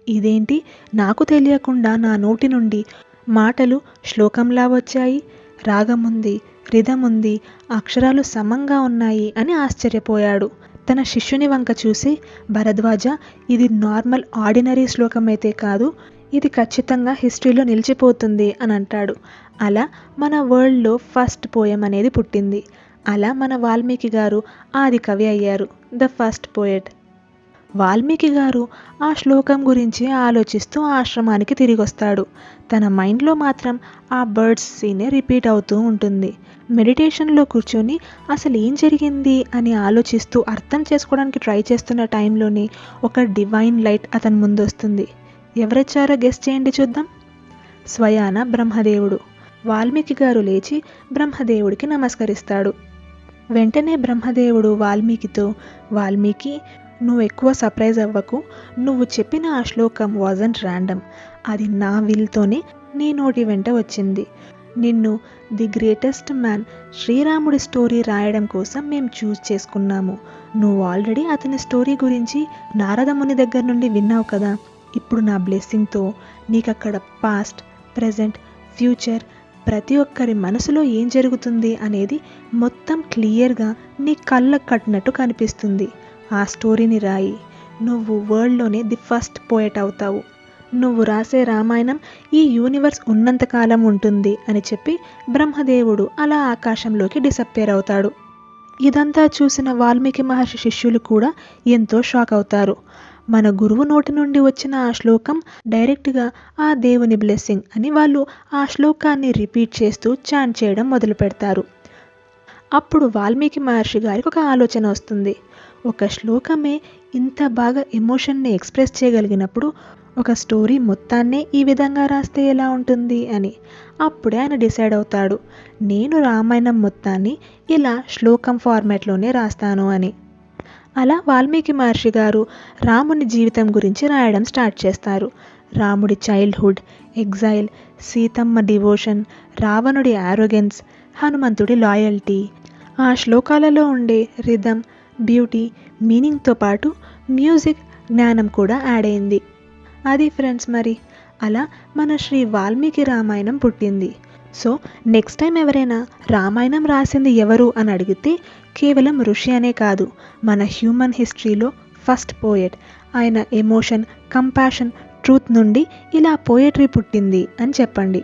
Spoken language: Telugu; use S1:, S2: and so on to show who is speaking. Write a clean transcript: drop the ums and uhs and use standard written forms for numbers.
S1: ఇదేంటి, నాకు తెలియకుండా నా నోటి నుండి మాటలు శ్లోకంలా వచ్చాయి, రాగముంది, రిధముంది, అక్షరాలు సమంగా ఉన్నాయి అని ఆశ్చర్యపోయాడు. తన శిష్యుని వంక చూసి, భరద్వాజ, ఇది నార్మల్ ఆర్డినరీ శ్లోకమైతే కాదు, ఇది ఖచ్చితంగా హిస్టరీలో నిలిచిపోతుంది అని అంటాడు. అలా మన వరల్డ్లో ఫస్ట్ పోయం అనేది పుట్టింది. అలా మన వాల్మీకి గారు ఆది కవి అయ్యారు, ద ఫస్ట్ పోయెట్. వాల్మీకి గారు ఆ శ్లోకం గురించి ఆలోచిస్తూ ఆశ్రమానికి తిరిగి వస్తాడు. తన మైండ్లో మాత్రం ఆ బర్డ్స్ సీనే రిపీట్ అవుతూ ఉంటుంది. మెడిటేషన్లో కూర్చొని అసలు ఏం జరిగింది అని ఆలోచిస్తూ అర్థం చేసుకోవడానికి ట్రై చేస్తున్న టైంలోనే ఒక డివైన్ లైట్ అతని ముందు వస్తుంది. ఎవరొచ్చారో గెస్ చేయండి చూద్దాం. స్వయాన బ్రహ్మదేవుడు. వాల్మీకి గారు లేచి బ్రహ్మదేవుడికి నమస్కరిస్తాడు. వెంటనే బ్రహ్మదేవుడు వాల్మీకితో, వాల్మీకి, నువ్వు ఎక్కువ సర్ప్రైజ్ అవ్వకు, నువ్వు చెప్పిన ఆ శ్లోకం వాజంట్ ర్యాండమ్, అది నా విల్తోనే నీ నోటి వెంట వచ్చింది. నిన్ను ది గ్రేటెస్ట్ మ్యాన్ శ్రీరాముడి స్టోరీ రాయడం కోసం మేము చూస్ చేసుకున్నాము. నువ్వు ఆల్రెడీ అతని స్టోరీ గురించి నారదముని దగ్గర నుండి విన్నావు కదా. ఇప్పుడు నా బ్లెస్సింగ్తో నీకక్కడ పాస్ట్, ప్రజెంట్, ఫ్యూచర్, ప్రతి ఒక్కరి మనసులో ఏం జరుగుతుంది అనేది మొత్తం క్లియర్గా నీ కళ్ళకు కట్టినట్టు కనిపిస్తుంది. ఆ స్టోరీని రాయి, నువ్వు వరల్డ్లోనే ది ఫస్ట్ పోయెట్ అవుతావు. నువ్వు రాసే రామాయణం ఈ యూనివర్స్ ఉన్నంతకాలం ఉంటుంది అని చెప్పి బ్రహ్మదేవుడు అలా ఆకాశంలోకి డిసప్పేర్ అవుతాడు. ఇదంతా చూసిన వాల్మీకి మహర్షి శిష్యులు కూడా ఎంతో షాక్ అవుతారు. మన గురువు నోటి నుండి వచ్చిన ఆ శ్లోకం డైరెక్ట్గా ఆ దేవుని బ్లెస్సింగ్ అని వాళ్ళు ఆ శ్లోకాన్ని రిపీట్ చేస్తూ చాంట్ చేయడం మొదలు పెడతారు. అప్పుడు వాల్మీకి మహర్షి గారికి ఒక ఆలోచన వస్తుంది. ఒక శ్లోకమే ఇంత బాగా ఎమోషన్ని ఎక్స్ప్రెస్ చేయగలిగినప్పుడు ఒక స్టోరీ మొత్తాన్నే ఈ విధంగా రాస్తే ఎలా ఉంటుంది అని. అప్పుడే ఆయన డిసైడ్ అవుతాడు, నేను రామాయణం మొత్తాన్ని ఇలా శ్లోకం ఫార్మాట్లోనే రాస్తాను అని. అలా వాల్మీకి మహర్షి గారు రాముని జీవితం గురించి రాయడం స్టార్ట్ చేస్తారు. రాముడి చైల్డ్హుడ్, ఎగ్జైల్, సీతమ్మ డివోషన్, రావణుడి ఆరోగెన్స్, హనుమంతుడి లాయల్టీ, ఆ శ్లోకాలలో ఉండే రిథమ్, బ్యూటీ, మీనింగ్తో పాటు మ్యూజిక్, జ్ఞానం కూడా యాడ్ అయింది. అది ఫ్రెండ్స్ మరి అలా మన శ్రీ వాల్మీకి రామాయణం పుట్టింది. సో నెక్స్ట్ టైం ఎవరైనా రామాయణం రాసింది ఎవరు అని అడిగితే కేవలం ఋషి అనే కాదు, మన హ్యూమన్ హిస్టరీలో ఫస్ట్ పోయెట్. ఆయన ఎమోషన్, కంపాషన్, ట్రూత్ నుండి ఇలా పోయెట్రీ పుట్టింది అని చెప్పండి.